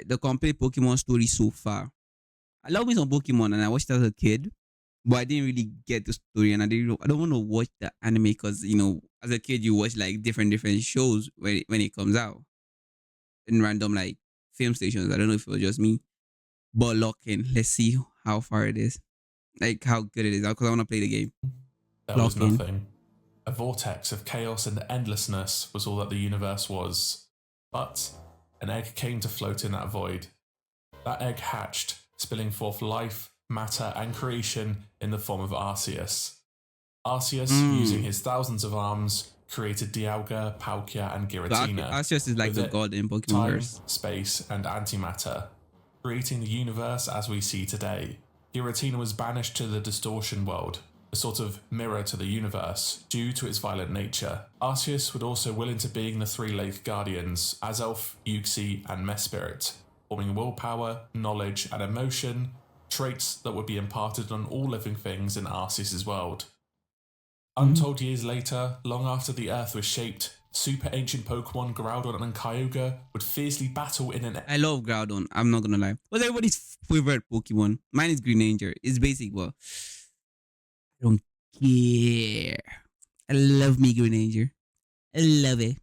the complete Pokemon story so far. I love me some Pokemon and I watched it as a kid, but I didn't really get the story and I don't want to watch the anime because as a kid you watch like different shows when it comes out in random like film stations. I don't know if it was just me, but lock in. Let's see how far it is, like how good it is. Because I want to play the game. There was nothing. A vortex of chaos and endlessness was all that the universe was. But an egg came to float in that void. That egg hatched, spilling forth life, matter, and creation in the form of Arceus. Arceus, using his thousands of arms, created Dialga, Palkia, and Giratina. Arceus is like the god in Pokemon time, verse. Space, and antimatter, creating the universe as we see today. Giratina was banished to the distortion world, a sort of mirror to the universe, due to its violent nature. Arceus would also will into being the three Lake Guardians, Azelf, Uxie, and Mesprit, forming willpower, knowledge, and emotion, traits that would be imparted on all living things in Arceus' world. Untold years later, long after the Earth was shaped, super ancient Pokemon Groudon and Kyogre would fiercely battle in an... I love Groudon, I'm not gonna lie. What's everybody's favorite Pokemon? Mine is Greninja. It's basic, but I don't care. I love me Greninja. I love it.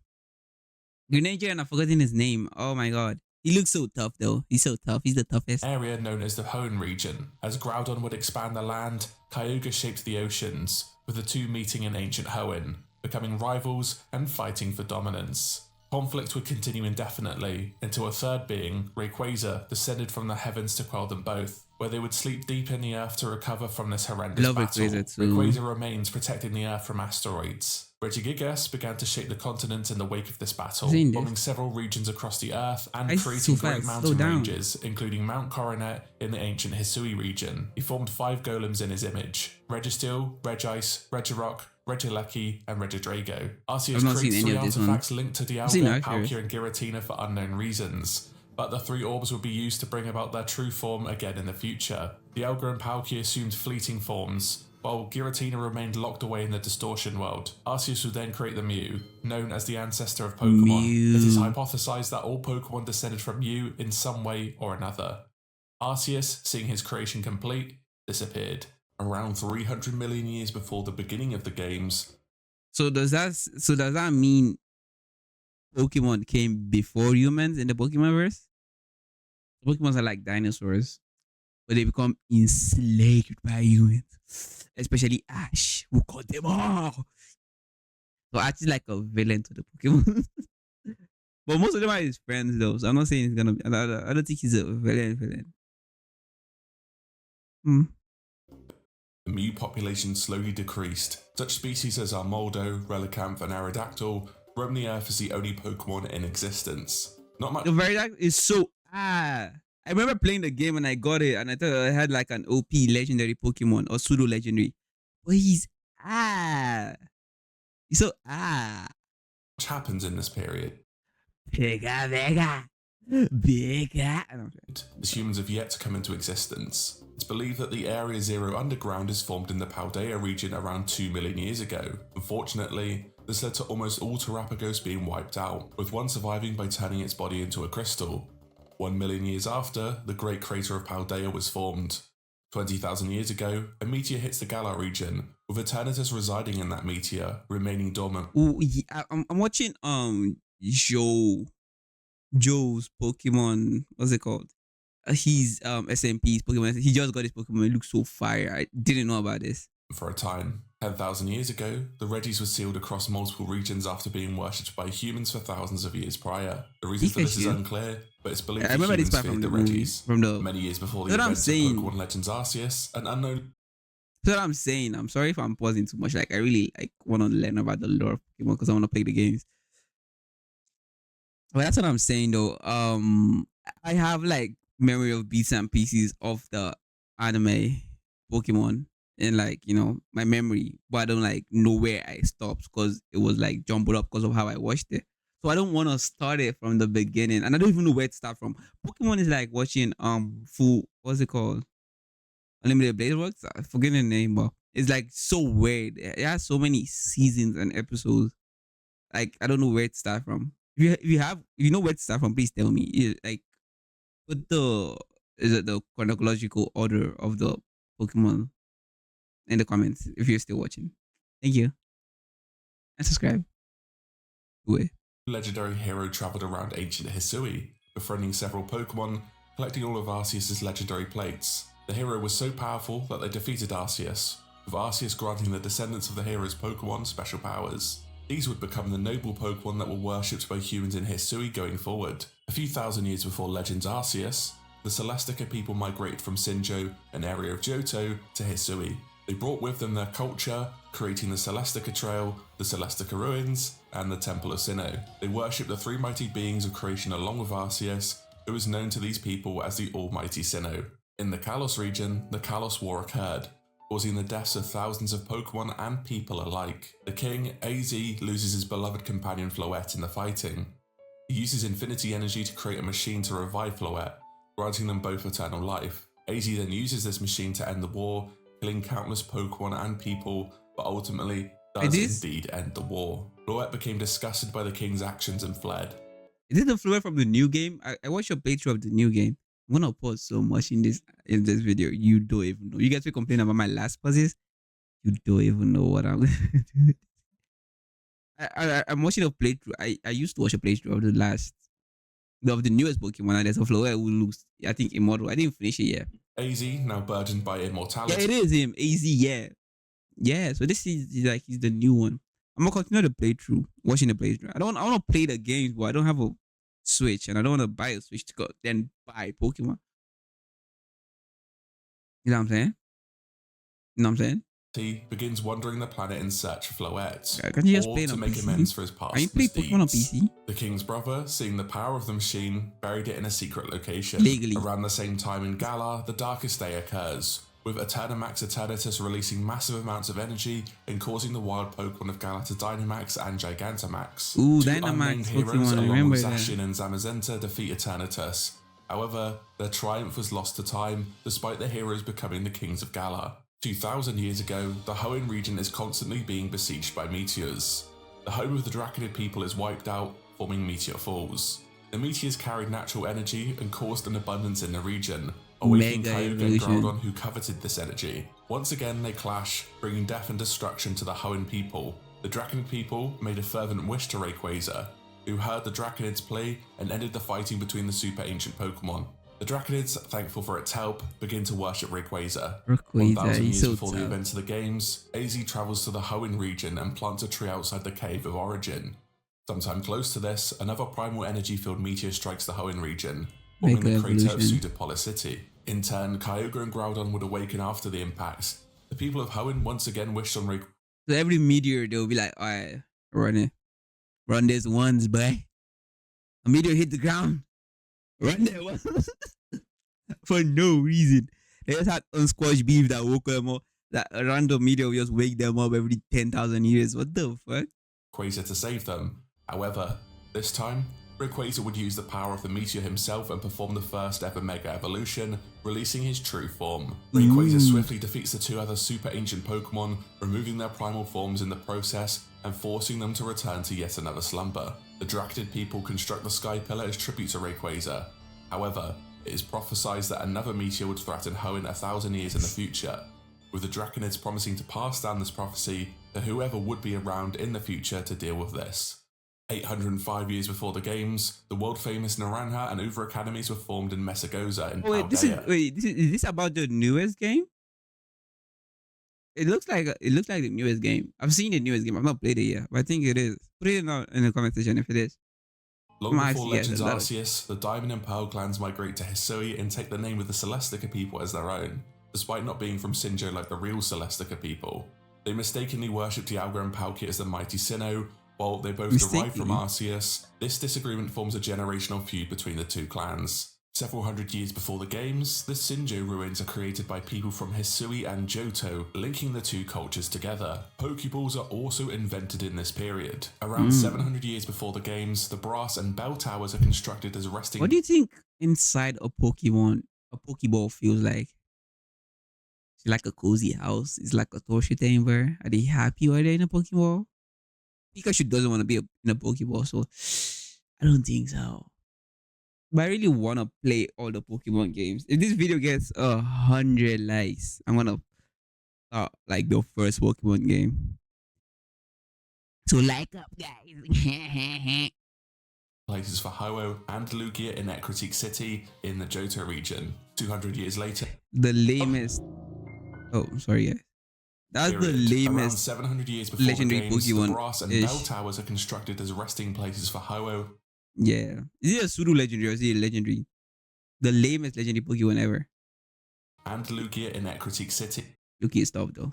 Greninja, and I've forgotten his name. Oh my god. He looks so tough though. He's so tough. He's the toughest. Area known as the Hoenn region. As Groudon would expand the land, Kyogre shaped the oceans, with the two meeting in ancient Hoenn, becoming rivals and fighting for dominance. Conflict would continue indefinitely, until a third being, Rayquaza, descended from the heavens to quell them both, where they would sleep deep in the earth to recover from this horrendous battle. Rayquaza remains protecting the earth from asteroids. Regigigas began to shape the continent in the wake of this battle, forming several regions across the earth and creating great mountain ranges, including Mount Coronet in the ancient Hisui region. He formed 5 golems in his image: Registeel, Regice, Regirock, Regieleki, and Regidrago. Arceus creates 3 artifacts linked to Dialga, Palkia, and Giratina for unknown reasons, but the 3 orbs would be used to bring about their true form again in the future. Dialga and Palkia assumed fleeting forms, while Giratina remained locked away in the distortion world. Arceus would then create the Mew, known as the ancestor of Pokemon. It is hypothesized that all Pokemon descended from Mew in some way or another. Arceus, seeing his creation complete, disappeared. Around 300 million years before the beginning of the games. So does that mean Pokemon came before humans in the Pokemon verse? Pokemon are like dinosaurs, but they become enslaved by humans. Especially Ash, who caught them all. So Ash is like a villain to the Pokemon. But most of them are his friends though, so I'm not saying he's gonna be. I don't think he's a villain. The Mew population slowly decreased. Such species as Armaldo, Relicanth, and Aerodactyl roam the earth as the only Pokemon in existence. Not much. The Aerodactyl is so I remember playing the game and I got it and I thought I had like an OP legendary Pokemon or pseudo legendary. But he's so Much happens in this period. Bigger. As humans have yet to come into existence. It's believed that the Area Zero underground is formed in the Paldea region around 2 million years ago. Unfortunately, this led to almost all Terrapagos being wiped out, with one surviving by turning its body into a crystal. 1 million years after, the Great Crater of Paldea was formed. 20,000 years ago, a meteor hits the Galar region, with Eternatus residing in that meteor, remaining dormant. Ooh, yeah, I'm watching Joe's Pokemon. What's it called? He's SMP's Pokemon. He just got his Pokemon. It looks so fire. I didn't know about this. For a time. 10,000 years ago, the Regis were sealed across multiple regions after being worshipped by humans for thousands of years prior. The reason for this is unclear, but it's believed that humans feared the Regis many years before the events of Pokemon Legends Arceus, an unknown... That's what I'm saying. I'm sorry if I'm pausing too much. Like, I really want to learn about the lore of Pokemon because I want to play the games. But that's what I'm saying though. I have like memory of bits and pieces of the anime Pokemon in like, my memory, but I don't like know where I stopped because it was like jumbled up because of how I watched it. So I don't want to start it from the beginning, and I don't even know where to start from. Pokemon is like watching full, what's it called? Unlimited Blade Works. I forget the name, but it's like so weird. It has so many seasons and episodes. Like I don't know where to start from. If you know where to start from, please tell me. Like put the is it the chronological order of the Pokemon in the comments if you're still watching. Thank you and subscribe. Wait. Legendary hero travelled around ancient Hisui, befriending several Pokemon, collecting all of Arceus' legendary plates. The hero was so powerful that they defeated Arceus, with Arceus granting the descendants of the hero's Pokemon special powers. These would become the noble Pokemon that were worshipped by humans in Hisui going forward. A few thousand years before Legends Arceus, the Celestica people migrated from Sinjo, an area of Johto, to Hisui. They brought with them their culture, creating the Celestica Trail, the Celestica Ruins, and the Temple of Sinnoh. They worshipped the three mighty beings of creation along with Arceus, who was known to these people as the Almighty Sinnoh. In the Kalos region, the Kalos War occurred, causing the deaths of thousands of Pokemon and people alike. The king, AZ, loses his beloved companion Floette in the fighting. He uses infinity energy to create a machine to revive Floette, granting them both eternal life. AZ then uses this machine to end the war, killing countless Pokemon and people, but ultimately does indeed end the war. Floette became disgusted by the king's actions and fled. Is it the Floette from the new game? I watched your playthrough of the new game. I'm gonna pause so much in this video. You don't even know. You guys will complain about my last pauses. You don't even know what I'm gonna do. I'm watching a playthrough. I used to watch a playthrough of the newest Pokemon, and there's a Floette who looks, I think, immortal. I didn't finish it yet. AZ, now burdened by immortality. Yeah, it is him. AZ, yeah. Yeah, so this is like he's the new one. I'm gonna continue the playthrough, watching the playthrough. I want to play the games, but I don't have a Switch, and I don't want to buy a Switch to go then buy Pokemon. You know what I'm saying? You know what I'm saying? He begins wandering the planet in search of Floette, can you just play it to on make PC? amends for his past Can you play misdeeds. Pokemon on PC? The king's brother, seeing the power of the machine, buried it in a secret location. Legally. Around the same time in Galar, the darkest day occurs, with Eternamax Eternatus releasing massive amounts of energy and causing the wild Pokemon of Galar to Dynamax and Gigantamax. Ooh, Two Dynamax unnamed heroes Pokemon, along with Zacian and Zamazenta defeat Eternatus. However, their triumph was lost to time, despite the heroes becoming the kings of Galar. 2,000 years ago, the Hoenn region is constantly being besieged by meteors. The home of the Draconid people is wiped out, forming meteor falls. The meteors carried natural energy and caused an abundance in the region, awakening Kyogre and Groudon, who coveted this energy. Once again they clash, bringing death and destruction to the Hoenn people. The Draconid people made a fervent wish to Rayquaza, who heard the Draconids play and ended the fighting between the super ancient Pokemon. The Draconids, thankful for its help, begin to worship Rayquaza. 1,000 years before the events of the games, AZ travels to the Hoenn region and plants a tree outside the Cave of Origin. Sometime close to this, another primal energy-filled meteor strikes the Hoenn region, forming the crater of Pseudopolis City. In turn, Kyogre and Groudon would awaken after the impacts. The people of Hoenn once again wished on Rayquaza. So every meteor, they'll be like, alright, run this once, boy. A meteor hit the ground. Run there once. For no reason. They just had unsquashed beef that woke them up. That a random meteor will just wake them up every 10,000 years. What the fuck? Rayquaza to save them. However, this time, Rayquaza would use the power of the meteor himself and perform the first ever Mega Evolution, releasing his true form. Rayquaza swiftly defeats the two other super ancient Pokemon, removing their primal forms in the process and forcing them to return to yet another slumber. The Draconid people construct the Sky Pillar as tribute to Rayquaza. However, it is prophesied that another meteor would threaten Hoenn 1,000 years in the future, with the Draconids promising to pass down this prophecy to whoever would be around in the future to deal with this. 805 years before the games, the world-famous Naranja and Uva Academies were formed in Mesagoza in Paldea. Is this about the newest game? It looks like the newest game. I've seen the newest game. I've not played it yet, but I think it is. Put it in the comment section if it is. Long before Legends Arceus, the Diamond and Pearl clans migrate to Hisui and take the name of the Celestica people as their own, despite not being from Sinjo like the real Celestica people. They mistakenly worshipped Dialga and Palkia as the mighty Sinnoh, while they both derive from Arceus. This disagreement forms a generational feud between the two clans. Several hundred years before the games, the Sinjo ruins are created by people from Hisui and Johto, linking the two cultures together. Pokeballs are also invented in this period. Around 700 years before the games, the brass and bell towers are constructed as resting... What do you think inside a Pokeball feels like? It's like a cozy house. It's like a torture chamber. Are they happy while they're in a Pokeball? Pikachu doesn't want to be in a Pokeball, so I don't think so. But I really wanna play all the Pokemon games. If this video gets 100 likes, I'm gonna start like the first Pokemon game. So like up, guys. places for Ho-Oh and Lugia in Ecruteak City in the Johto region. 200 years later, The lamest. Oh, sorry, guys. That's the around lamest 700 years before the legendary games, the Pokemon brass and ish. bell towers are constructed as resting places for Ho-Oh Yeah. Is it a pseudo legendary or is it legendary? The lamest legendary Pokemon ever. and Lugia in Ecruteak City Lucky stop though.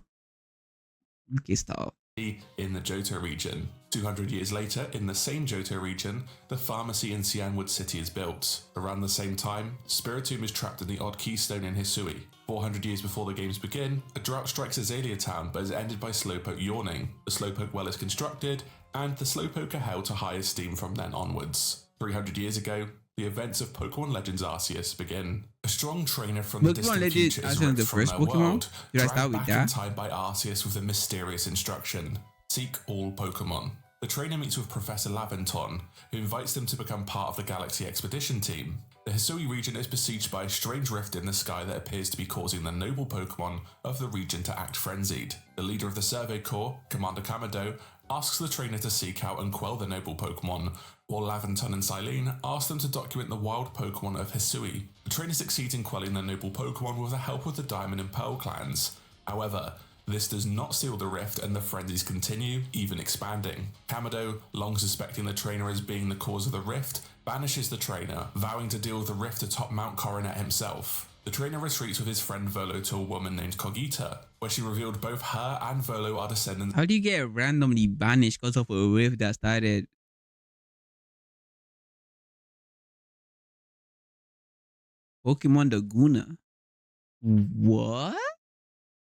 Lucky stop. in the Johto region. 200 years later, in the same Johto region, the pharmacy in Cianwood City is built. Around the same time, Spiritomb is trapped in the odd keystone in Hisui. 400 years before the games begin, a drought strikes Azalea Town but is ended by Slowpoke yawning. The Slowpoke well is constructed, and the Slowpoke are held to high esteem from then onwards. 300 years ago, the events of Pokemon Legends Arceus begin. A strong trainer from the Pokemon distant Legends future is Arceus, ripped the from first their Pokemon? world, Did I dragged start with back that? in time by Arceus with a mysterious instruction. Seek all Pokemon. The trainer meets with Professor Laventon, who invites them to become part of the Galaxy Expedition team. The Hisui region is besieged by a strange rift in the sky that appears to be causing the noble Pokemon of the region to act frenzied. The leader of the Survey Corps, Commander Kamado, asks the trainer to seek out and quell the noble Pokemon, while Laventon and Silene ask them to document the wild Pokemon of Hisui. The trainer succeeds in quelling the noble Pokemon with the help of the Diamond and Pearl clans. However, this does not seal the rift and the frenzies continue, even expanding. Kamado, long suspecting the trainer as being the cause of the rift, banishes the trainer, vowing to deal with the rift atop Mount Coronet himself. The trainer retreats with his friend Volo to a woman named Cogita, where she revealed both her and Volo are descendants How do you get randomly banished because of a rift that started? Pokemon Laguna. What?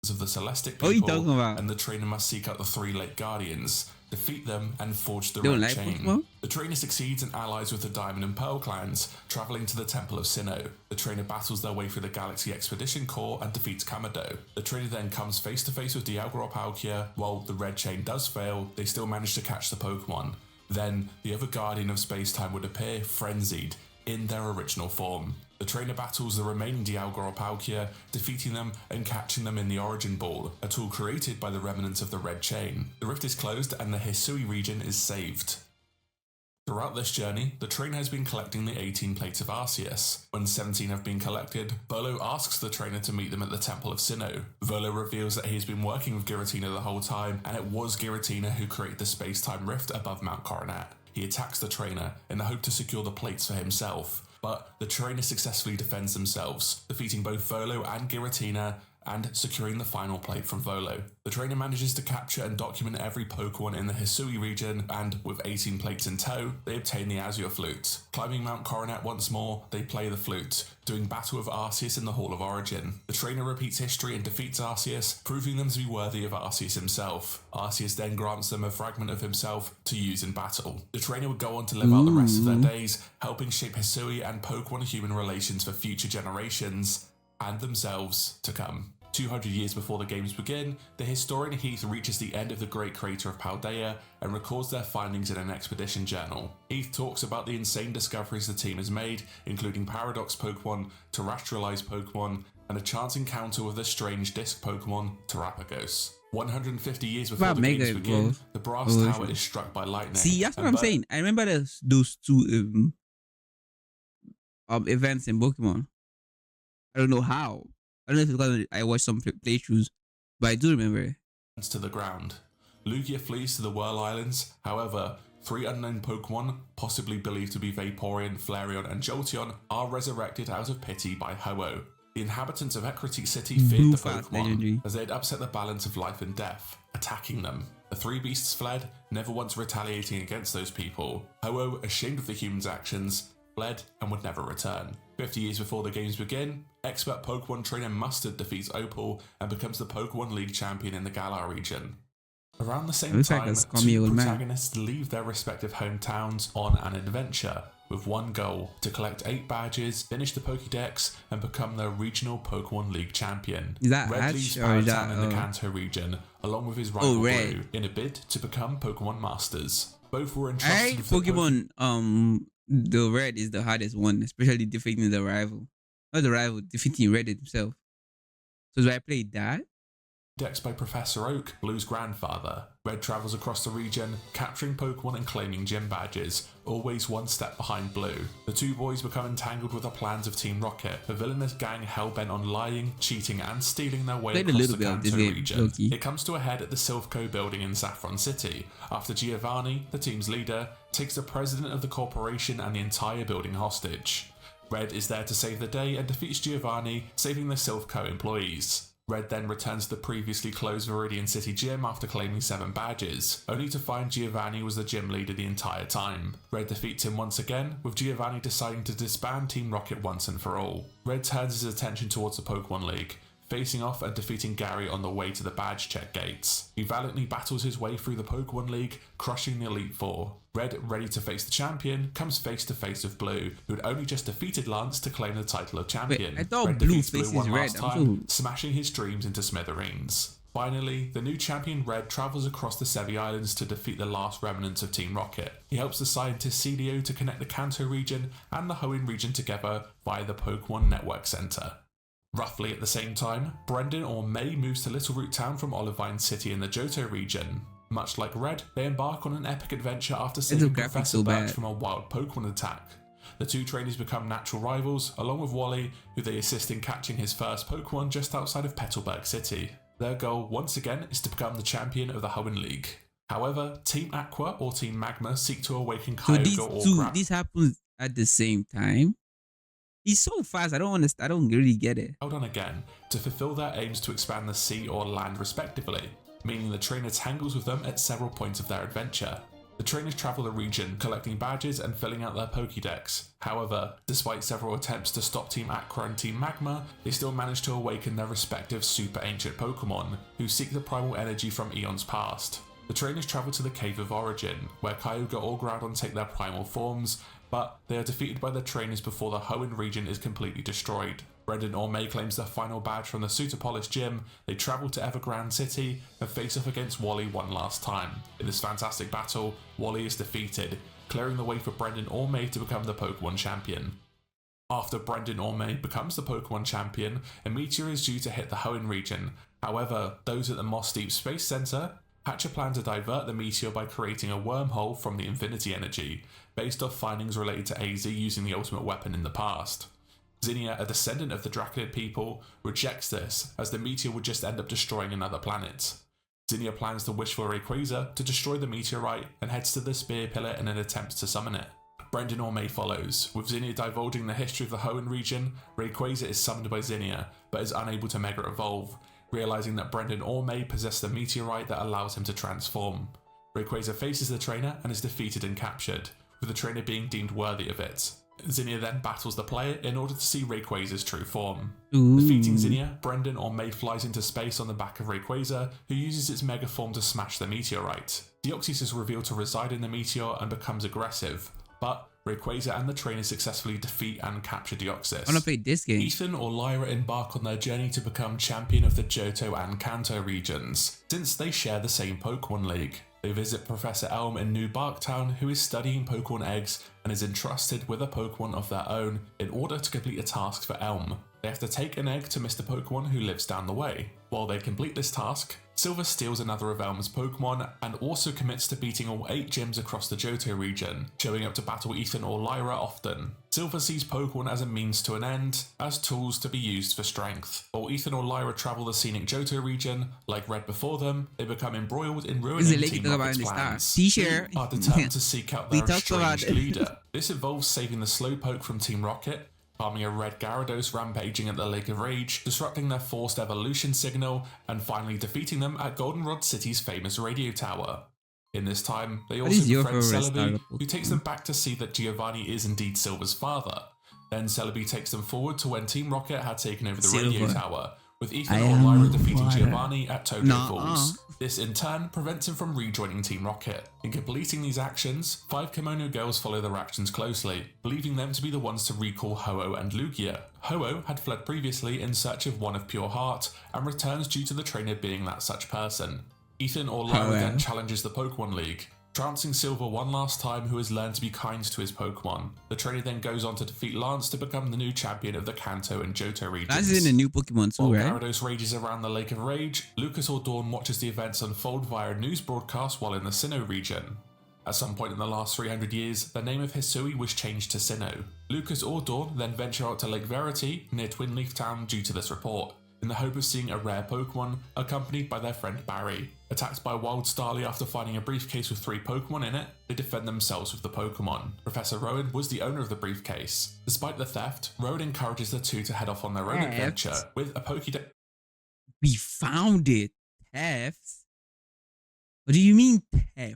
of the Celestic What are you people, talking about? and the trainer must seek out the three Lake Guardians, defeat them, and forge the Don't Red like Chain. Pokemon? The trainer succeeds and allies with the Diamond and Pearl clans, traveling to the Temple of Sinnoh. The trainer battles their way through the Galaxy Expedition Corps and defeats Kamado. The trainer then comes face to face with Dialga Palkia. While the Red Chain does fail, they still manage to catch the Pokemon. Then, the other Guardian of Space-Time would appear, frenzied, in their original form. The trainer battles the remaining Dialga or Palkia, defeating them and catching them in the Origin Ball, a tool created by the remnants of the Red Chain. The rift is closed and the Hisui region is saved. Throughout this journey, the trainer has been collecting the 18 plates of Arceus. When 17 have been collected, Volo asks the trainer to meet them at the Temple of Sinnoh. Volo reveals that he has been working with Giratina the whole time, and it was Giratina who created the space-time rift above Mount Coronet. He attacks the trainer in the hope to secure the plates for himself, but the trainer successfully defends themselves, defeating both Volo and Giratina and securing the final plate from Volo. The trainer manages to capture and document every Pokemon in the Hisui region, and with 18 plates in tow, they obtain the Azure Flute. Climbing Mount Coronet once more, they play the flute, doing battle with Arceus in the Hall of Origin. The trainer repeats history and defeats Arceus, proving them to be worthy of Arceus himself. Arceus then grants them a fragment of himself to use in battle. The trainer would go on to live out the rest of their days, helping shape Hisui and Pokemon-human relations for future generations, and themselves to come. 200 years before the games begin, the historian Heath reaches the end of the Great Crater of Paldea and records their findings in an expedition journal. Heath talks about the insane discoveries the team has made, including Paradox Pokemon, Terrestrialized Pokemon, and a chance encounter with the strange disc Pokemon, Terrapagos. 150 years before the games begin, the Brass Tower is struck by lightning. See, that's what I'm saying. I remember those two events in Pokemon. I don't know how. I don't know if it's because I watched some playthroughs, but I do remember. To the ground. Lugia flees to the Whirl Islands. However, 3 unknown Pokemon, possibly believed to be Vaporeon, Flareon, and Jolteon, are resurrected out of pity by Ho-Oh. The inhabitants of Ecruteak City feared the Pokemon as they had upset the balance of life and death, attacking them. The 3 beasts fled, never once retaliating against those people. Ho-Oh, ashamed of the humans' actions, fled and would never return. 50 years before the games begin, expert Pokemon trainer Mustard defeats Opal and becomes the Pokemon League champion in the Galar region. Around the same time, 2 protagonists leave their respective hometowns on an adventure, with one goal: to collect 8 badges, finish the Pokédex, and become the regional Pokemon League champion. Is that Red Ash leaves or Power is Town that, in the Kanto region, along with his rival Blue, in a bid to become Pokemon Masters. Both were entrusted with Pokemon The red is the hardest one, especially defeating the rival. Not the rival, defeating Red himself. So do I play that? Dex by Professor Oak, Blue's grandfather, Red travels across the region, capturing Pokemon and claiming gym badges, always one step behind Blue. The two boys become entangled with the plans of Team Rocket, a villainous gang hell-bent on lying, cheating and stealing their way Played a across little the bit of this Kanto game, region. low-key. It comes to a head at the Silphco building in Saffron City, after Giovanni, the team's leader, takes the president of the corporation and the entire building hostage. Red is there to save the day and defeats Giovanni, saving the Silphco employees. Red then returns to the previously closed Viridian City gym after claiming 7 badges, only to find Giovanni was the gym leader the entire time. Red defeats him once again, with Giovanni deciding to disband Team Rocket once and for all. Red turns his attention towards the Pokemon League, facing off and defeating Gary on the way to the badge check gates. He valiantly battles his way through the Pokemon League, crushing the Elite Four. Red, ready to face the champion, comes face to face with Blue, who had only just defeated Lance to claim the title of champion. Wait, I thought Red Blue defeats Blue faces one Red. last time, smashing his dreams into smithereens. Finally, the new champion Red travels across the Sevi Islands to defeat the last remnants of Team Rocket. He helps the scientist Celio to connect the Kanto region and the Hoenn region together via the Pokemon Network Center. Roughly at the same time, Brendan or May moves to Little Root Town from Olivine City in the Johto region. Much like Red, they embark on an epic adventure after saving Professor Birch from a wild Pokemon attack. The two trainers become natural rivals, along with Wally, who they assist in catching his first Pokemon just outside of Petalburg City. Their goal, once again, is to become the champion of the Hoenn League. However, Team Aqua or Team Magma seek to awaken Kyogre So this happens at the same time? He's so fast, I don't really get it. Hold on again, to fulfill their aims to expand the sea or land respectively, meaning the trainer tangles with them at several points of their adventure. The trainers travel the region, collecting badges and filling out their Pokédex. However, despite several attempts to stop Team Aqua and Team Magma, they still manage to awaken their respective super ancient Pokemon, who seek the primal energy from eons past. The trainers travel to the Cave of Origin, where Kyogre or Groudon take their primal forms, but they are defeated by the trainers before the Hoenn region is completely destroyed. Brendan or May claims their final badge from the Suitopolis gym, they travel to Evergrande City and face off against Wally one last time. In this fantastic battle, Wally is defeated, clearing the way for Brendan or May to become the Pokemon champion. After Brendan or May becomes the Pokemon champion, a meteor is due to hit the Hoenn region. However, those at the Moss Deep Space Center hatch a plan to divert the meteor by creating a wormhole from the Infinity Energy, based off findings related to AZ using the ultimate weapon in the past. Zinnia, a descendant of the Draconid people, rejects this, as the meteor would just end up destroying another planet. Zinnia plans to wish for Rayquaza to destroy the meteorite and heads to the Spear Pillar in an attempt to summon it. Brendan or May follows, with Zinnia divulging the history of the Hoenn region. Rayquaza is summoned by Zinnia, but is unable to Mega Evolve, realizing that Brendan or May possess the meteorite that allows him to transform. Rayquaza faces the trainer and is defeated and captured, with the trainer being deemed worthy of it. Zinnia then battles the player in order to see Rayquaza's true form. Defeating Zinnia, Brendan or May flies into space on the back of Rayquaza, who uses its mega form to smash the meteorite. Deoxys is revealed to reside in the meteor and becomes aggressive, but Rayquaza and the trainer successfully defeat and capture Deoxys. I wanna play this game. Ethan or Lyra embark on their journey to become champion of the Johto and Kanto regions, since they share the same Pokemon League. They visit Professor Elm in New Barktown, who is studying Pokemon eggs and is entrusted with a Pokemon of their own in order to complete a task for Elm. They have to take an egg to Mr. Pokemon, who lives down the way. While they complete this task, Silver steals another of Elm's Pokemon and also commits to beating all 8 gyms across the Johto region, showing up to battle Ethan or Lyra often. Silver sees Pokemon as a means to an end, as tools to be used for strength. While Ethan or Lyra travel the scenic Johto region, like Red before them, they become embroiled in ruining Team Rocket's plans. T-shirt. Are determined to seek out their estranged leader. This involves saving the Slowpoke from Team Rocket, farming a red Gyarados rampaging at the Lake of Rage, disrupting their forced evolution signal, and finally defeating them at Goldenrod City's famous radio tower. In this time, they also befriend Celebi, who takes them back to see that Giovanni is indeed Silver's father. Then Celebi takes them forward to when Team Rocket had taken over the radio tower, with Ethan or Lyra defeating Giovanni at Tokyo Falls. This in turn prevents him from rejoining Team Rocket. In completing these actions, 5 Kimono girls follow their actions closely, believing them to be the ones to recall Ho-Oh and Lugia. Ho-Oh had fled previously in search of one of pure heart, and returns due to the trainer being that such person. Ethan or Lyra then challenges the Pokemon League. Trouncing Silver one last time, who has learned to be kind to his Pokemon. The trainer then goes on to defeat Lance to become the new champion of the Kanto and Johto regions. Lance is in a new Pokemon too, While right? Gyarados rages around the Lake of Rage, Lucas or Dawn watches the events unfold via a news broadcast while in the Sinnoh region. At some point in the last 300 years, the name of Hisui was changed to Sinnoh. Lucas or Dawn then venture out to Lake Verity, near Twin Leaf Town due to this report, in the hope of seeing a rare Pokemon, accompanied by their friend Barry. Attacked by Wild Starly after finding a briefcase with 3 Pokemon in it, they defend themselves with the Pokemon. Professor Rowan was the owner of the briefcase. Despite the theft, Rowan encourages the two to head off on their own adventure with a Pokédex. We found it. Theft? What do you mean theft?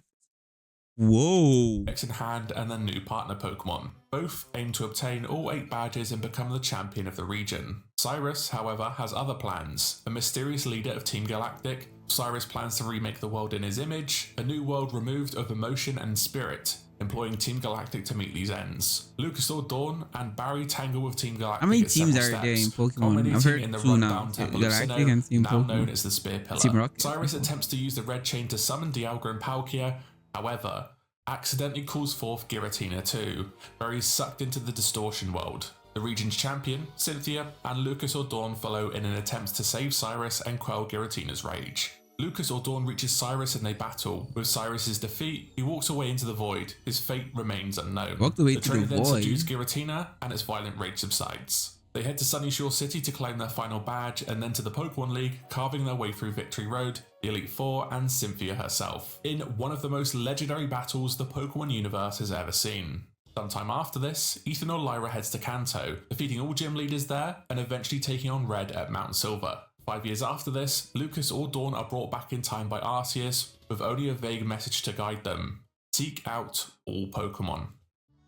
Whoa. In hand and their new partner Pokemon. Both aim to obtain all 8 badges and become the champion of the region. Cyrus, however, has other plans. A mysterious leader of Team Galactic, Cyrus plans to remake the world in his image, a new world removed of emotion and spirit, employing Team Galactic to meet these ends. Lucas or Dawn and Barry tangle with Team Galactic. How many at teams several are there in steps, Pokemon? I've heard in the 2 now. rundown Temple of Galactic and Team Sinnoh, now known as the Spear Pillar. Team Rocket. Cyrus attempts to use the Red Chain to summon Dialga and Palkia, however, accidentally calls forth Giratina too, where he's sucked into the Distortion world. The region's champion, Cynthia, and Lucas or Dawn follow in an attempt to save Cyrus and quell Giratina's rage. Lucas or Dawn reaches Cyrus and they battle. With Cyrus's defeat, he walks away into the void. His fate remains unknown. Walked away the to trainer the then void. subdues Giratina and its violent rage subsides. They head to Sunnyshore's City to claim their final badge and then to the Pokemon League, carving their way through Victory Road, the Elite Four, and Cynthia herself, in one of the most legendary battles the Pokemon universe has ever seen. Sometime after this, Ethan or Lyra heads to Kanto, defeating all gym leaders there and eventually taking on Red at Mount Silver. 5 years after this, Lucas or Dawn are brought back in time by Arceus with only a vague message to guide them. Seek out all Pokemon.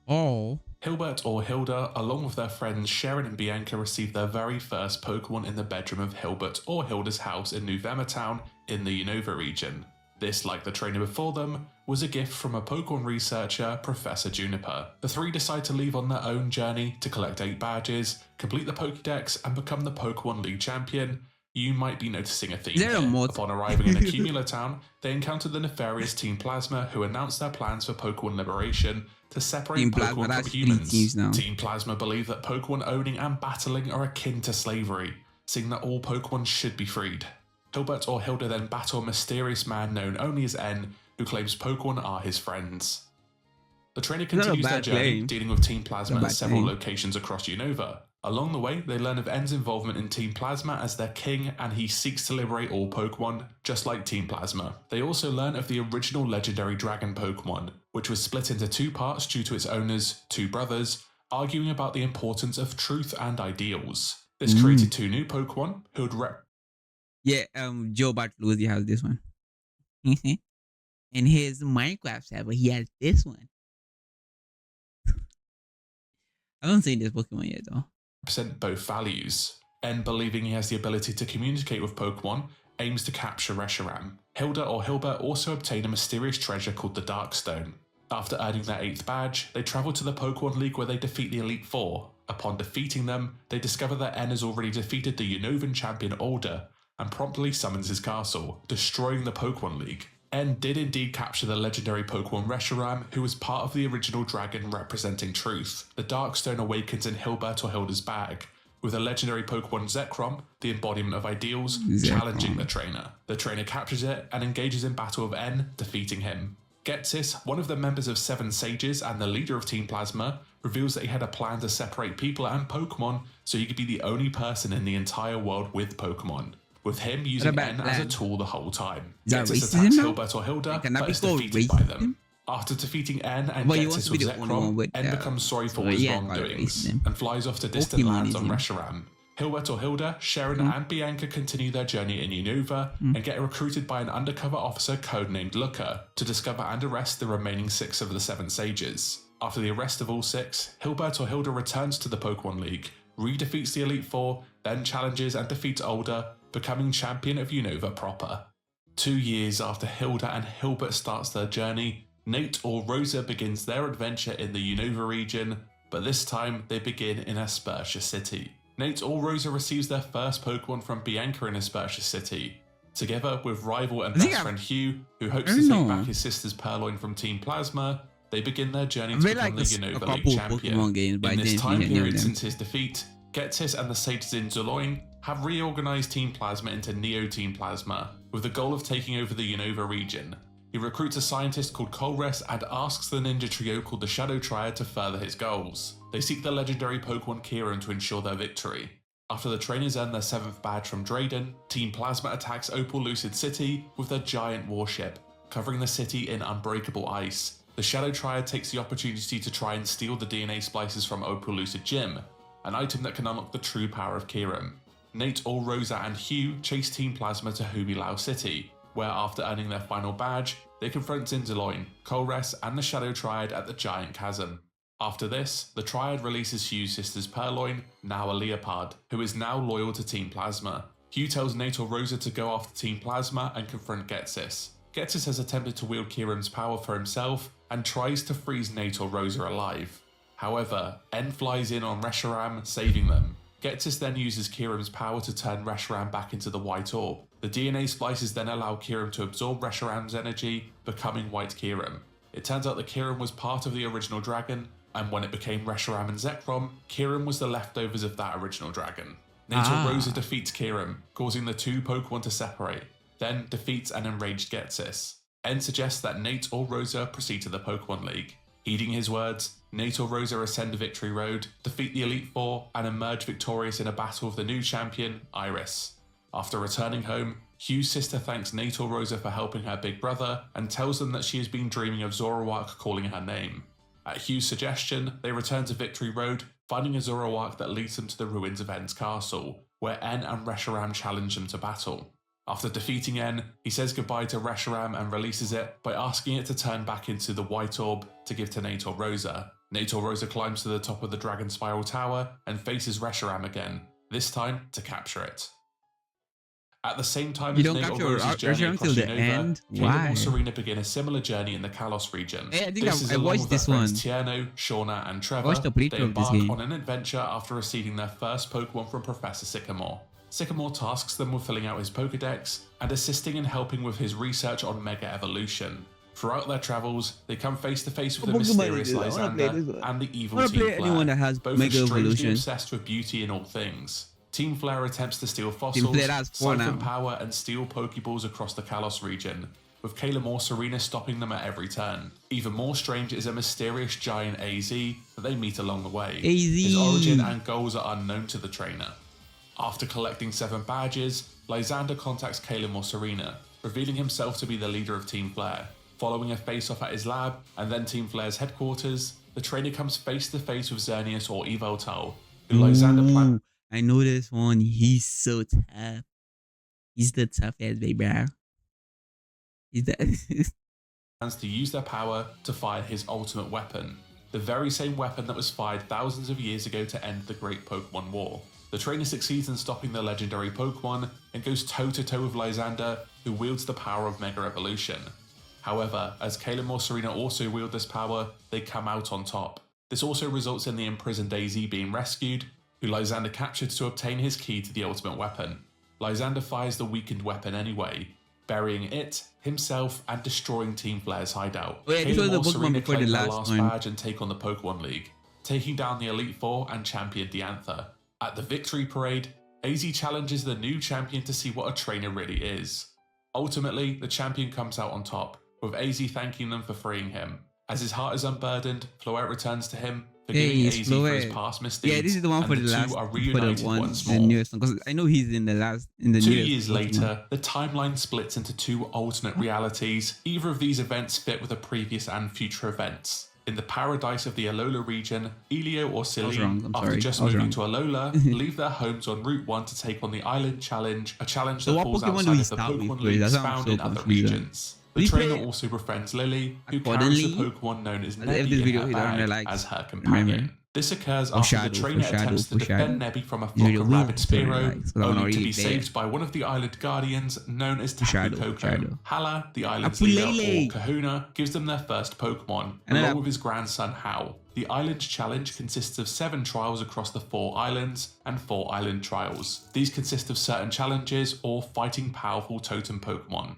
Oh. Hilbert or Hilda, along with their friends Sharon and Bianca, received their very first Pokemon in the bedroom of Hilbert or Hilda's house in New Town in the Unova region. This, like the trainer before them, was a gift from a Pokemon researcher, Professor Juniper. The 3 decide to leave on their own journey to collect 8 badges, complete the Pokédex, and become the Pokemon League champion. You might be noticing a theme here. Upon arriving in Accumula Town, they encountered the nefarious Team Plasma, who announced their plans for Pokemon liberation to separate Team Pokemon Plasma, from humans. now. Team Plasma believe that Pokemon owning and battling are akin to slavery, seeing that all Pokemon should be freed. Hilbert or Hilda then battle a mysterious man known only as N, who claims Pokemon are his friends. The trainer continues their journey, dealing with Team Plasma at several locations across Unova. Along the way, they learn of N's involvement in Team Plasma as their king, and he seeks to liberate all Pokemon, just like Team Plasma. They also learn of the original legendary dragon Pokemon, which was split into 2 parts due to its owners, 2 brothers, arguing about the importance of truth and ideals. This created 2 new Pokemon who would Joe Bartolozzi has this one. In his Minecraft server, he has this one. I don't see this Pokemon yet though. represent both values. N, believing he has the ability to communicate with Pokemon, aims to capture Reshiram. Hilda or Hilbert also obtain a mysterious treasure called the Dark Stone. After earning their 8th badge, they travel to the Pokemon League where they defeat the Elite Four. Upon defeating them, they discover that N has already defeated the Unovan champion Alder and promptly summons his castle, destroying the Pokemon League. N did indeed capture the legendary Pokemon Reshiram, who was part of the original dragon representing truth. The Darkstone awakens in Hilbert or Hilda's bag, with the legendary Pokemon Zekrom, the embodiment of ideals, challenging the trainer. The trainer captures it and engages in battle with N, defeating him. Getsis, one of the members of 7 Sages and the leader of Team Plasma, reveals that he had a plan to separate people and Pokemon so he could be the only person in the entire world with Pokemon, with him using N as a tool the whole time. Getsis attacks Hilbert or Hilda, but is defeated by them. After defeating N and Getsis with Zekrom, N becomes sorry for his wrongdoings and flies off to distant lands on Reshiram. Hilbert or Hilda, Sharon and Bianca continue their journey in Unova and get recruited by an undercover officer codenamed Looker to discover and arrest the remaining 6 of the 7 Sages. After the arrest of all 6, Hilbert or Hilda returns to the Pokemon League, re-defeats the Elite Four, then challenges and defeats Alder, becoming champion of Unova proper. 2 years after Hilda and Hilbert starts their journey, Nate or Rosa begins their adventure in the Unova region, but this time they begin in Aspertia City. Nate or Rosa receives their first Pokemon from Bianca in Aspertia City. Together with rival and I think best friend Hugh, who hopes to take back his sister's Purloin from Team Plasma, they begin their journey to become the Unova League champion. Games, In this time period since his defeat, Getsis and the Sages in Zoloin have reorganized Team Plasma into Neo Team Plasma, with the goal of taking over the Unova region. He recruits a scientist called Colress and asks the ninja trio called the Shadow Triad to further his goals. They seek the legendary Pokemon Kieran to ensure their victory. After the trainers earn their 7th badge from Drayden, Team Plasma attacks Opal Lucid City with their giant warship, covering the city in unbreakable ice. The Shadow Triad takes the opportunity to try and steal the DNA splices from Opal Lucid Gym, an item that can unlock the true power of Kieran. Nate, Rosa and Hugh chase Team Plasma to Hubilao City, where after earning their final badge, they confront Zinzaloin, Colress and the Shadow Triad at the Giant Chasm. After this, the Triad releases Hugh's sister's Purloin, now a Leopard, who is now loyal to Team Plasma. Hugh tells Nate Rosa to go after Team Plasma and confront Getsis. Getsis has attempted to wield Kieran's power for himself and tries to freeze Nate Rosa alive. However, N flies in on Reshiram, saving them. Getsis then uses Kieran's power to turn Reshiram back into the White Orb. The DNA splices then allow Kieran to absorb Reshiram's energy, becoming White Kieran. It turns out that Kieran was part of the original dragon, and when it became Reshiram and Zekrom, Kieran was the leftovers of that original dragon. Nate Rosa defeats Kieran, causing the two Pokemon to separate, then defeats an enraged Getsis. N suggests that Nate Rosa proceed to the Pokemon League. Heeding his words, Nate Rosa ascend Victory Road, defeat the Elite Four, and emerge victorious in a battle with the new champion, Iris. After returning home, Hugh's sister thanks Nate Rosa for helping her big brother and tells them that she has been dreaming of Zoroark calling her name. At Hugh's suggestion, they return to Victory Road, finding a Zoroark that leads them to the ruins of N's castle, where N and Reshiram challenge them to battle. After defeating N, he says goodbye to Reshiram and releases it by asking it to turn back into the White Orb to give to Nate Rosa. Nate Rosa climbs to the top of the Dragon Spiral Tower and faces Reshiram again, this time to capture it. At the same time as Nate Rosa's journey across Unova, Caleb and Serena begin a similar journey in the Kalos region. Hey, I think I watched this one. Tierno, Shauna, and Trevor, they embark on an adventure after receiving their first Pokemon from Professor Sycamore. Sycamore tasks them with filling out his Pokedex and assisting in helping with his research on Mega Evolution. Throughout their travels, they come face to face with the mysterious Lysander and the evil Team Flare, both are strangely obsessed with beauty in all things. Team Flare attempts to steal fossils, siphon power, and steal Pokeballs across the Kalos region, with Caleb or Serena stopping them at every turn. Even more strange is a mysterious giant AZ that they meet along the way. His origin and goals are unknown to the trainer. After collecting 7 badges, Lysander contacts Caleb or Serena, revealing himself to be the leader of Team Flare. Following a face-off at his lab, and then Team Flare's headquarters, the trainer comes face to face with Xerneas or Yveltal, who Lysander plans. I know this one. He's so tough. He's the toughest baby, bro. He's the plans to use their power to fire his ultimate weapon, the very same weapon that was fired thousands of years ago to end the Great Pokemon War. The trainer succeeds in stopping the legendary Pokemon and goes toe-to-toe with Lysander, who wields the power of Mega Evolution. However, as Caleb or Serena also wield this power, they come out on top. This also results in the imprisoned AZ being rescued, who Lysander captured to obtain his key to the ultimate weapon. Lysander fires the weakened weapon anyway, burying it, himself, and destroying Team Flare's hideout. Caleb or Serena claim their last badge and take on the Pokemon League, taking down the Elite Four and champion Diantha. At the Victory Parade, AZ challenges the new champion to see what a trainer really is. Ultimately, the champion comes out on top, with AZ thanking them for freeing him. As his heart is unburdened, Floette returns to him, forgiving AZ for his past misdeeds. Yeah, this is the one for the last, are reunited once more. The newest one, because I know he's in the last. In the 2 newest years later, the timeline splits into 2 alternate realities. Either of these events fit with the previous and future events. In the paradise of the Alola region, Elio or Silly, after just moving to Alola, leave their homes en route 1 to take on the Island Challenge, a challenge that falls outside of the Pokemon Leagues found in other regions. The trainer also befriends Lily, who carries the Pokemon known as Nebby in her bag as her companion. This occurs after the trainer attempts to defend Nebby from a flock of rabid Spearow, only to be saved by one of the island guardians known as Tapu Koko. Hala, the island's leader, or Kahuna, gives them their first Pokemon, along with his grandson Hal. The Island Challenge consists of 7 trials across the 4 islands and 4 island trials. These consist of certain challenges or fighting powerful totem Pokémon.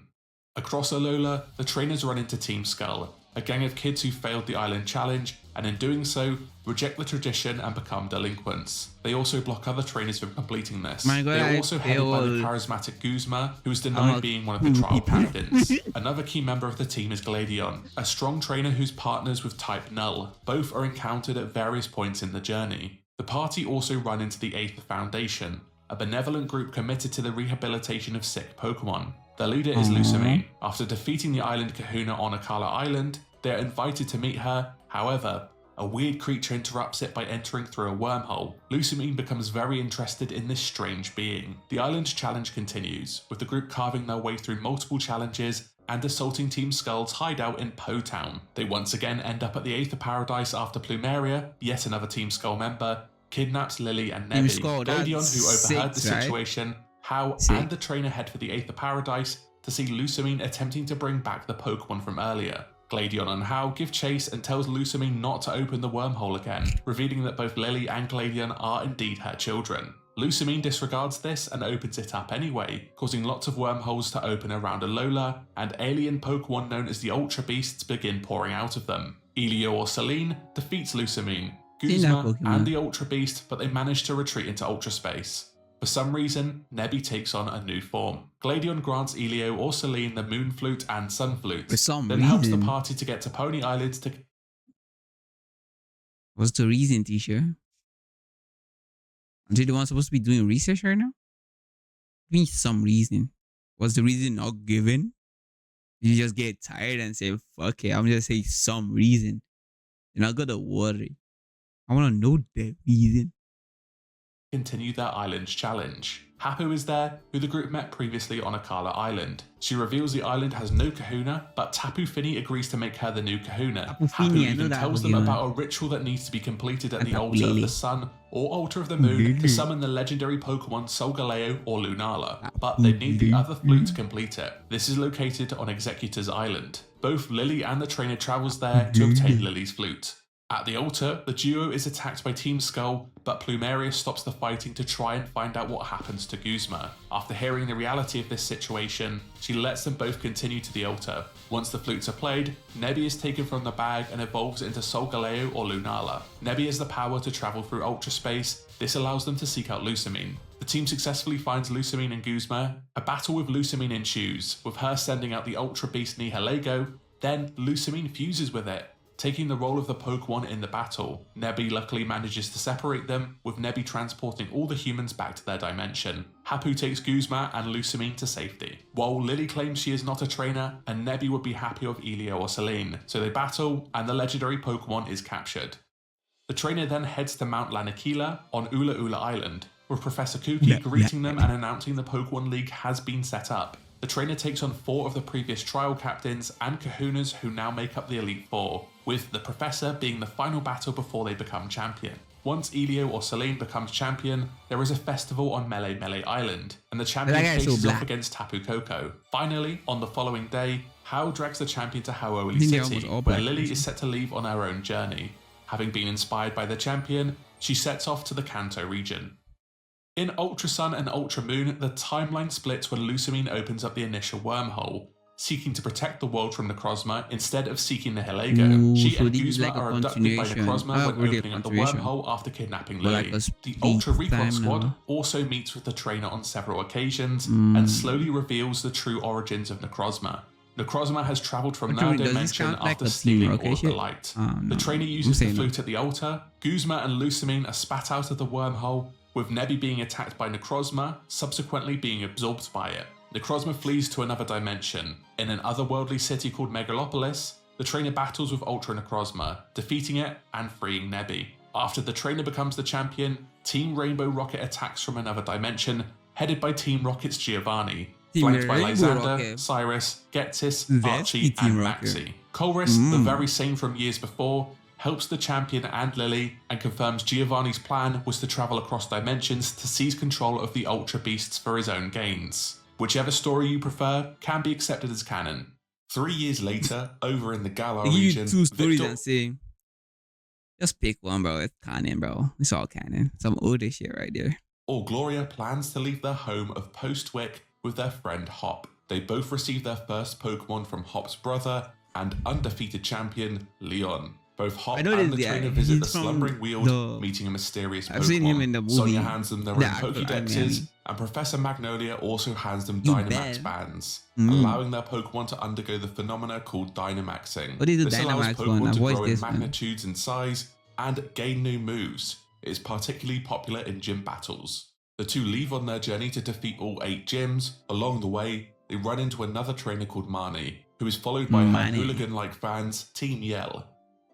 Across Alola, the trainers run into Team Skull, a gang of kids who failed the Island Challenge and in doing so, reject the tradition and become delinquents. They also block other trainers from completing this. My God, They are also headed by the charismatic Guzma, who is denied being one of the trial captains. Another key member of the team is Gladion, a strong trainer who's partners with Type Null. Both are encountered at various points in the journey. The party also run into the Aether Foundation, a benevolent group committed to the rehabilitation of sick Pokémon. Their leader is Lusamine. After defeating the island kahuna on Akala Island, they are invited to meet her. However, a weird creature interrupts it by entering through a wormhole. Lusamine becomes very interested in this strange being. The island challenge continues, with the group carving their way through multiple challenges and assaulting Team Skull's hideout in Po Town. They once again end up at the Aether Paradise after Plumeria, yet another Team Skull member, kidnaps Lily and Nebby. Gladion, who overheard the situation, Hao and the trainer head for the Aether Paradise to see Lusamine attempting to bring back the Pokemon from earlier. Gladion and Hao give chase and tells Lusamine not to open the wormhole again, revealing that both Lily and Gladion are indeed her children. Lusamine disregards this and opens it up anyway, causing lots of wormholes to open around Alola, and alien Pokemon known as the Ultra Beasts begin pouring out of them. Elio or Celine defeats Lusamine, Guzma, and the Ultra Beast, but they manage to retreat into Ultra Space. For some reason, Nebby takes on a new form. Gladion grants Elio or Celine the Moon Flute and Sun Flute, then helps the party to get to Pony Island to... What's the reason, teacher? Aren't you the one supposed to be doing research right now? Give me some reason. Was the reason not given? You just get tired and say, fuck it, I'm just saying some reason. You're not gonna worry. I wanna know the reason. Continue their island challenge. Hapu is there, who the group met previously on Akala Island. She reveals the island has no kahuna, but Tapu Fini agrees to make her the new kahuna. Hapu even tells them about a ritual that needs to be completed at the altar of the sun or altar of the moon to summon the legendary Pokemon Solgaleo or Lunala, but they need the other flute to complete it. This is located on Executor's Island. Both Lily and the trainer travels there to obtain Lily's flute. At the altar, the duo is attacked by Team Skull, but Plumeria stops the fighting to try and find out what happens to Guzma. After hearing the reality of this situation, she lets them both continue to the altar. Once the flutes are played, Nebby is taken from the bag and evolves into Solgaleo or Lunala. Nebby has the power to travel through Ultra Space. This allows them to seek out Lusamine. The team successfully finds Lusamine and Guzma. A battle with Lusamine ensues, with her sending out the Ultra Beast Nihilego. Then Lusamine fuses with it, taking the role of the Pokemon in the battle. Nebby luckily manages to separate them, with Nebby transporting all the humans back to their dimension. Hapu takes Guzma and Lusamine to safety, while Lily claims she is not a trainer and Nebby would be happy with Elio or Celine, so they battle and the legendary Pokemon is captured. The trainer then heads to Mount Lanakila on Ula Ula Island, with Professor Kuki greeting them and announcing the Pokemon League has been set up. The trainer takes on 4 of the previous trial captains and kahunas who now make up the Elite Four, with the Professor being the final battle before they become champion. Once Elio or Celine becomes champion, there is a festival on Mele Mele Island, and the champion faces off against Tapu Koko. Finally, on the following day, Hao drags the champion to Hau'oli City, where Lily is set to leave on her own journey. Having been inspired by the champion, she sets off to the Kanto region. In Ultra Sun and Ultra Moon, the timeline splits when Lusamine opens up the initial wormhole, seeking to protect the world from Necrozma instead of seeking the Nihilego. She and Guzma are abducted by Necrozma when opening up the wormhole after kidnapping Lily. The Ultra Recon Squad also meets with the trainer on several occasions and slowly reveals the true origins of Necrozma. Necrozma has travelled from their dimension after stealing all of the light. The trainer uses the flute at the altar. Guzma and Lusamine are spat out of the wormhole, with Nebby being attacked by Necrozma, subsequently being absorbed by it. Necrozma flees to another dimension. In an otherworldly city called Megalopolis, the trainer battles with Ultra Necrozma, defeating it and freeing Nebby. After the trainer becomes the champion, Team Rainbow Rocket attacks from another dimension, headed by Team Rocket's Giovanni, flanked by Lysander, Cyrus, Gettis, Archie, and Maxi. Colress, the very same from years before, helps the champion and Lily, and confirms Giovanni's plan was to travel across dimensions to seize control of the Ultra Beasts for his own gains. Whichever story you prefer can be accepted as canon. 3 years later, over in the Galar region, two stories and saying Just pick one, bro. It's canon, bro. It's all canon. Some older shit right there. Or Gloria plans to leave their home of Postwick with their friend Hop. They both receive their first Pokemon from Hop's brother and undefeated champion, Leon. Both Hop I know and this the guy. trainer visit the He's from Slumbering Weald, the- meeting a mysterious Pokemon. I've seen him in the movie. Sonia hands them their The own actual Pokédexes, anime. and Professor Magnolia also hands them You Dynamax bet. bands, Mm. allowing their Pokemon to undergo the phenomena called Dynamaxing. What is the This allows Dynamax Pokemon one? I've to watched grow in this one. magnitudes and size and gain new moves. It is particularly popular in gym battles. The two leave on their journey to defeat all 8 gyms. Along the way, they run into another trainer called Marnie, who is followed by her Marnie. hooligan-like fans, Team Yell.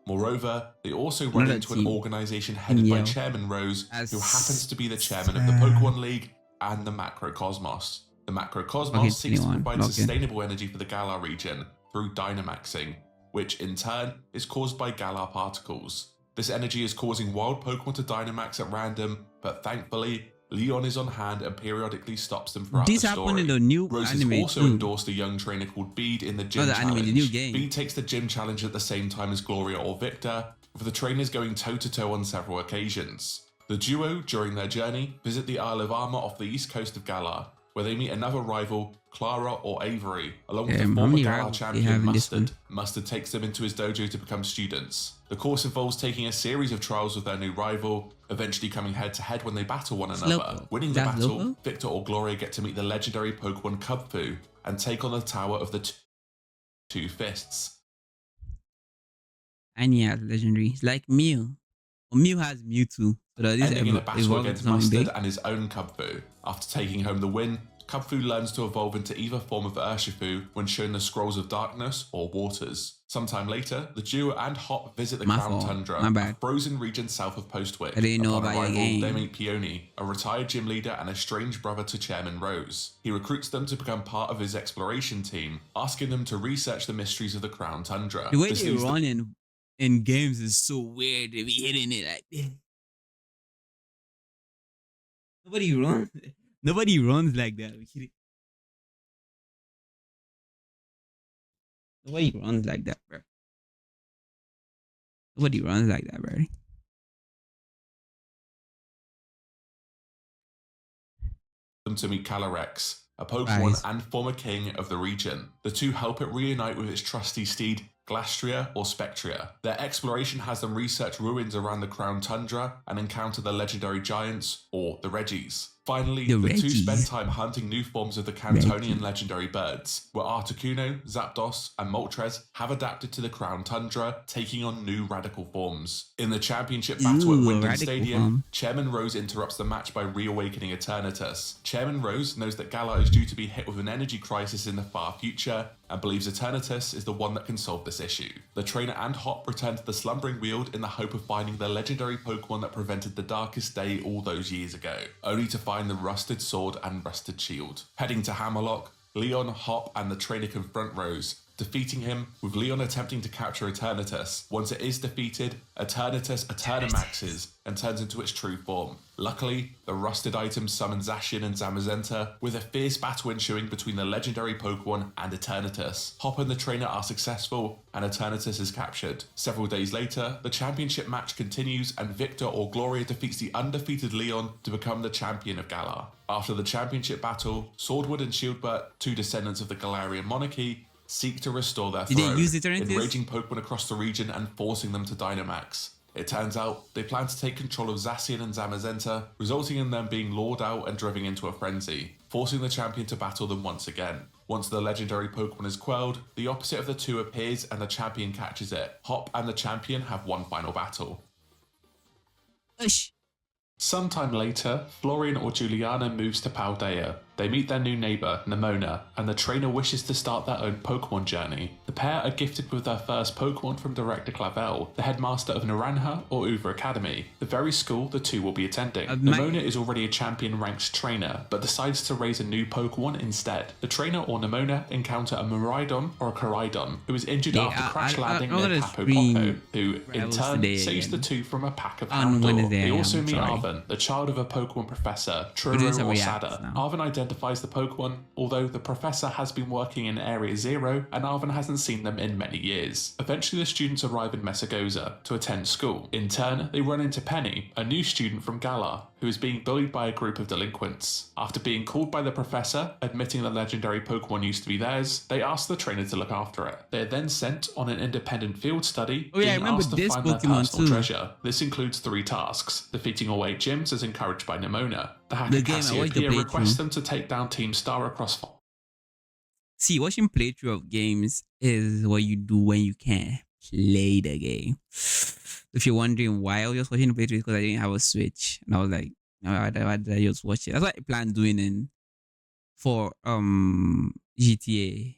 Moreover, they also run Another into an team. organization headed by Yell. Chairman Rose, As- who happens to be the chairman of the Pokemon League and the Macrocosmos. The Macrocosmos Okay, seeks to 21. provide Okay. sustainable energy for the Galar region through Dynamaxing, which in turn is caused by Galar particles. This energy is causing wild Pokemon to Dynamax at random, but thankfully, Leon is on hand and periodically stops them throughout This the story. happened in the new Rose anime has also too. endorsed a young trainer called Bede in the gym Oh, the challenge. anime, the new game. Bede takes the gym challenge at the same time as Gloria or Victor, with the trainers going toe-to-toe on several occasions. The duo, during their journey, visit the Isle of Armor off the east coast of Galar, where they meet another rival, Clara or Avery, along with the How former many Galar rivals do you champion have in this Mustard. one? Mustard takes them into his dojo to become students. The course involves taking a series of trials with their new rival, eventually coming head-to-head when they battle one another. Slowpoke. Winning the That's battle, Slowpoke? Victor or Gloria get to meet the legendary Pokemon Kubfu and take on the Tower of the Two Fists. And he has legendary. It's like Mew. Well, Mew has Mewtwo. So that this Ending in a battle evolved into against something Mustard big. and his own Kubfu. After taking home the win, Kubfu learns to evolve into either form of Urshifu when shown the Scrolls of Darkness or Waters. Sometime later, the duo and Hop visit the My Crown fault. Tundra, My a bad. frozen region south of Postwick. I didn't know Upon about your arrival, game. they meet Peony, a retired gym leader and a strange brother to Chairman Rose. He recruits them to become part of his exploration team, asking them to research the mysteries of the Crown Tundra. The way This they leads the run in games is so weird. They be hitting it like this. Nobody runs. Nobody runs like that. Are you kidding? Nobody runs like that, bro. Nobody runs like that, bro. them to meet Calyrex, a Pokemon Nice. and former king of the region. The two help it reunite with its trusty steed, Glastria or Spectria. Their exploration has them research ruins around the Crown Tundra and encounter the legendary giants, or the Reggies. Finally, The the two Reggies. spend time hunting new forms of the Cantonian legendary birds, where Articuno, Zapdos, and Moltres have adapted to the Crown Tundra, taking on new radical forms. In the championship battle Ooh, at Wyndon radical Stadium, form. Chairman Rose interrupts the match by reawakening Eternatus. Chairman Rose knows that Galar is due to be hit with an energy crisis in the far future, and believes Eternatus is the one that can solve this issue. The trainer and Hop return to the Slumbering Weald in the hope of finding the legendary Pokemon that prevented the darkest day all those years ago, only to find the rusted sword and rusted shield. Heading to Hammerlock, Leon, Hop, and the trainer confront Rose, defeating him, with Leon attempting to capture Eternatus. Once it is defeated, Eternatus Eternamaxes and turns into its true form. Luckily, the rusted items summon Zacian and Zamazenta, with a fierce battle ensuing between the legendary Pokemon and Eternatus. Hop and the trainer are successful, and Eternatus is captured. Several days later, the championship match continues, and Victor or Gloria defeats the undefeated Leon to become the champion of Galar. After the championship battle, Swordwood and Shieldbert, two descendants of the Galarian monarchy, seek to restore their Did they throne, use Eternatus? enraging Pokemon across the region and forcing them to Dynamax. It turns out they plan to take control of Zacian and Zamazenta, resulting in them being lured out and driven into a frenzy, forcing the champion to battle them once again. Once the legendary Pokemon is quelled, the opposite of the two appears and the champion catches it. Hop and the champion have one final battle. Ush. Sometime later, Florian or Juliana moves to Paldea. They meet their new neighbour, Nemona, and the trainer wishes to start their own Pokemon journey. The pair are gifted with their first Pokemon from Director Clavel, the headmaster of Naranja or Uva Academy, the very school the two will be attending. Nemona is already a champion-ranked trainer, but decides to raise a new Pokemon instead. The trainer or Nemona encounter a Miraidon or a Coridon, who is injured after crash landing I'm near gonna Tapu stream Koko, who in Rivals turn today saves the again. two from a pack of On Houndour. Wednesday, They also I'm meet sorry. Arven, the child of a Pokemon professor, We're doing Truro some or reacts Sada. now. Arven identifies the Pokemon, although the professor has been working in Area Zero and Arvin hasn't seen them in many years. Eventually the students arrive in Mesagoza to attend school. In turn, they run into Penny, a new student from Galar, who is being bullied by a group of delinquents. After being called by the professor, admitting the legendary Pokemon used to be theirs, they ask the trainer to look after it. They are then sent on an independent field study, Oh yeah, I being remember asked to this find their Pokemon personal too. treasure. This includes 3 tasks: defeating all 8 gyms as encouraged by Nemona. The hacker The game, I watched the Cassiopeia requests playthrough. them to take down Team Star across. See, watching playthrough of games is what you do when you can't play the game. If you're wondering why I was just watching the playthrough, because I didn't have a Switch, and I was like, no, why did I just watch it? That's what I plan doing for GTA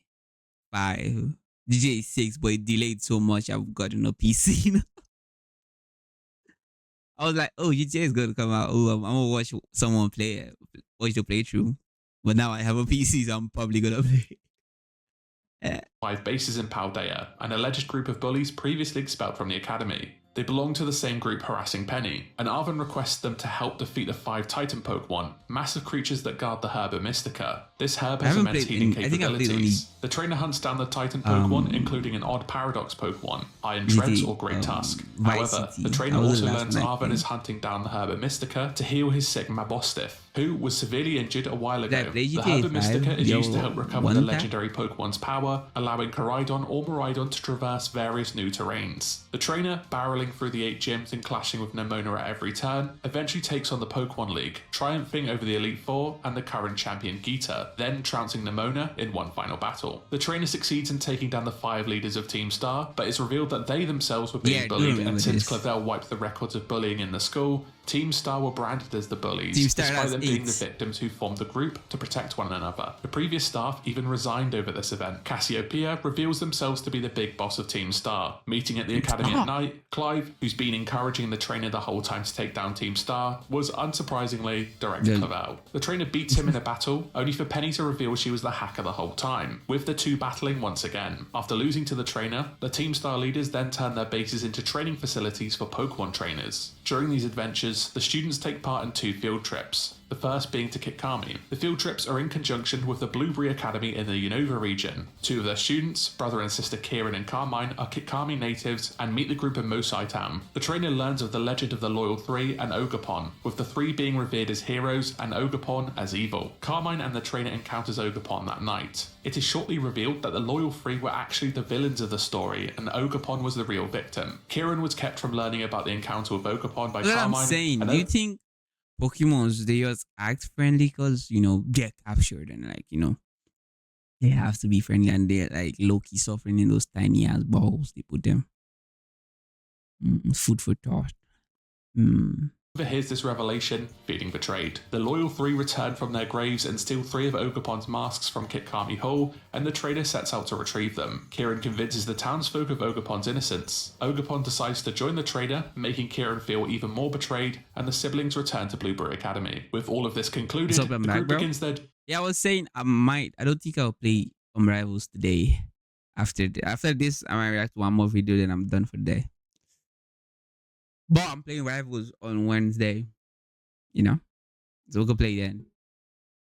5, GTA 6, but it delayed so much. I've gotten a PC. Now. I was like, oh, GTA is going to come out. Oh, I'm gonna watch someone play it, watch the playthrough. But now I have a PC, so I'm probably gonna play. 5 bases in Paldea, an alleged group of bullies previously expelled from the academy. They belong to the same group harassing Penny, and Arvin requests them to help defeat the 5 Titan Pokemon, massive creatures that guard the Herba Mystica. This herb has immense healing capabilities. The trainer hunts down the Titan Pokemon, including an odd Paradox Pokemon, Iron Treads or Great Tusk. However, the trainer also learns Arvin is hunting down the Herba Mystica to heal his sick Mabostiff, who was severely injured a while ago. The Herba Mystica is used to help recover the legendary Pokemon's power, allowing Koraidon or Miraidon to traverse various new terrains. The trainer, barreling through the 8 gyms and clashing with Nemona at every turn, eventually takes on the Pokemon League, triumphing over the Elite Four and the current champion Gita, then trouncing Nemona in one final battle. The trainer succeeds in taking down the 5 leaders of Team Star, but it's revealed that they themselves were being bullied, and since Clavel wiped the records of bullying in the school, Team Star were branded as the bullies, despite them being the victims who formed the group to protect one another. The previous staff even resigned over this event. Cassiopeia reveals themselves to be the big boss of Team Star. Meeting at the academy at night, Clive, who's been encouraging the trainer the whole time to take down Team Star, was unsurprisingly Director Clavel. The trainer beats him in a battle, only for Penny to reveal she was the hacker the whole time, with the two battling once again. After losing to the trainer, the Team Star leaders then turn their bases into training facilities for Pokemon trainers. During these adventures, the students take part in 2 field trips, the first being to Kitkami. The field trips are in conjunction with the Blueberry Academy in the Unova region. 2 of their students, brother and sister Kieran and Carmine, are Kitkami natives and meet the group of Mosaitam. The trainer learns of the legend of the Loyal 3 and Ogerpon, with the 3 being revered as heroes and Ogerpon as evil. Carmine and the trainer encounters Ogerpon that night. It is shortly revealed that the Loyal 3 were actually the villains of the story and Ogerpon was the real victim. Kieran was kept from learning about the encounter with Ogerpon by Carmine. What I'm saying, do you think Pokemons, they just act friendly because, they're captured and they have to be friendly and they're like low-key suffering in those tiny ass balls they put them. Food for thought. Overhears this revelation, feeling betrayed. The Loyal 3 return from their graves and steal 3 of Ogerpon's masks from Kitkami Hall, and the trader sets out to retrieve them. Kieran convinces the townsfolk of Ogerpon's innocence. Ogerpon decides to join the trader, making Kieran feel even more betrayed, and the siblings return to Blueberry Academy. With all of this concluded, the group begins their... Yeah, I was saying I don't think I'll play Rivals today. After this, I might react to one more video, then I'm done for the day. But I'm playing Rivals on Wednesday. So we can play then.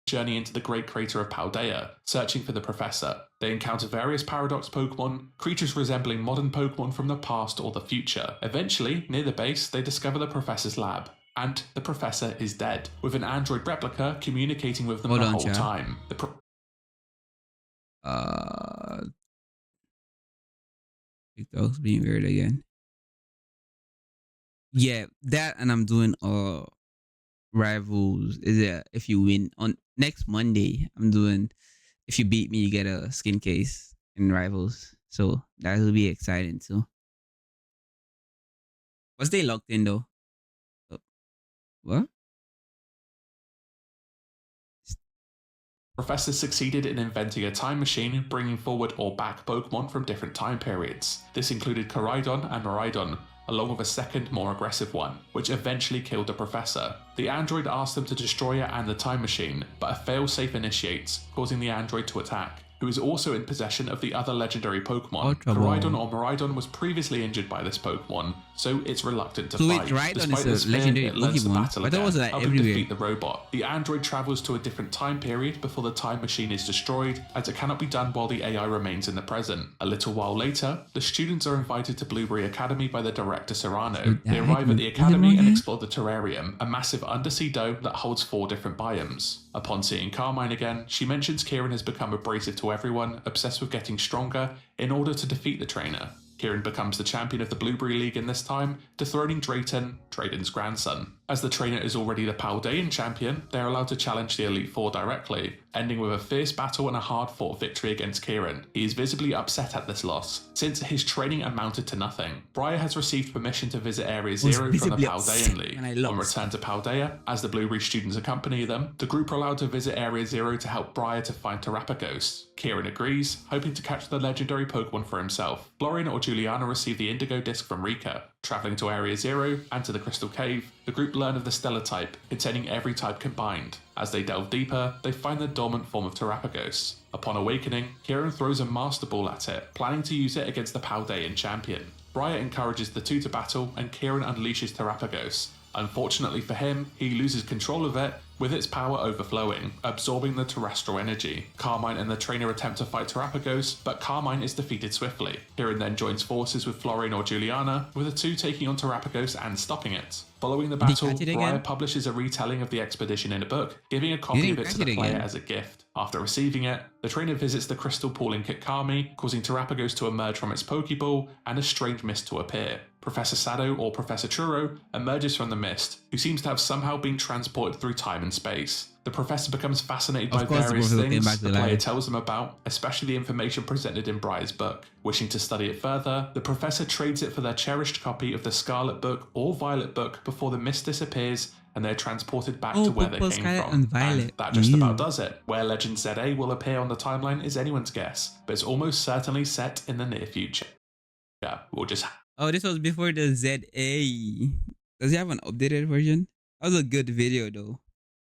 Journey into the Great Crater of Paldea, searching for the Professor. They encounter various Paradox Pokemon, creatures resembling modern Pokemon from the past or the future. Eventually, near the base, they discover the Professor's lab. And the Professor is dead, with an android replica communicating with them the whole time. TikTok's being weird again. Yeah, that, and I'm doing Rivals. Is it if you win on next Monday? I'm doing if you beat me, you get a skin case in Rivals. So that will be exciting too. Was they locked in though? What? Professor succeeded in inventing a time machine, bringing forward or back Pokemon from different time periods. This included Koraidon and Miraidon, along with a second, more aggressive one, which eventually killed the Professor. The android asked them to destroy it and the time machine, but a fail-safe initiates, causing the android to attack. who is also in possession of the other legendary Pokemon. Ultra Ball. Koraidon or Miraidon was previously injured by this Pokemon, so it's reluctant to So fight. wait, Rhydon Despite is this a fear, legendary it learns to Pokemon? battle I thought it again, was, like, helping everywhere. defeat the robot. The android travels to a different time period before the time machine is destroyed, as it cannot be done while the AI remains in the present. A little while later, the students are invited to Blueberry Academy by the director Serrano. They arrive at the academy and explore the terrarium, a massive undersea dome that holds 4 different biomes. Upon seeing Carmine again, she mentions Kieran has become abrasive to everyone, obsessed with getting stronger in order to defeat the trainer. Kieran becomes the champion of the Blueberry League in this time, dethroning Drayton, Drayton's grandson. As the trainer is already the Paldean champion, they are allowed to challenge the Elite Four directly, ending with a fierce battle and a hard-fought victory against Kieran. He is visibly upset at this loss, since his training amounted to nothing. Briar has received permission to visit Area Zero from the Paldean League. On return to Paldea, as the Blueberry students accompany them, the group are allowed to visit Area Zero to help Briar to find Terrapagos. Kieran agrees, hoping to catch the legendary Pokemon for himself. Florian or Juliana receive the Indigo Disc from Rika. Travelling to Area Zero and to the Crystal Cave, the group learn of the Stellar type, containing every type combined. As they delve deeper, they find the dormant form of Terrapagos. Upon awakening, Kieran throws a Master Ball at it, planning to use it against the Paldean champion. Briar encourages the two to battle, and Kieran unleashes Terrapagos. Unfortunately for him, he loses control of it, with its power overflowing, absorbing the terrestrial energy. Carmine and the trainer attempt to fight Terrapagos, but Carmine is defeated swiftly. Kieran then joins forces with Florian or Juliana, with the two taking on Terrapagos and stopping it. Following the battle, Briar publishes a retelling of the expedition in a book, giving a copy of it to the player as a gift. After receiving it, the trainer visits the crystal pool in Kitkami, causing Terrapagos to emerge from its Pokeball and a strange mist to appear. Professor Sado or Professor Churro emerges from the mist, who seems to have somehow been transported through time and space. The professor becomes fascinated by various things the player tells them about, especially the information presented in Briar's book. Wishing to study it further, the professor trades it for their cherished copy of the Scarlet Book or Violet Book before the mist disappears and they're transported back to where they came from. And that just about does it. Where Legend ZA will appear on the timeline is anyone's guess, but it's almost certainly set in the near future. Yeah, we'll just... Oh, this was before the ZA. Does he have an updated version? That was a good video though.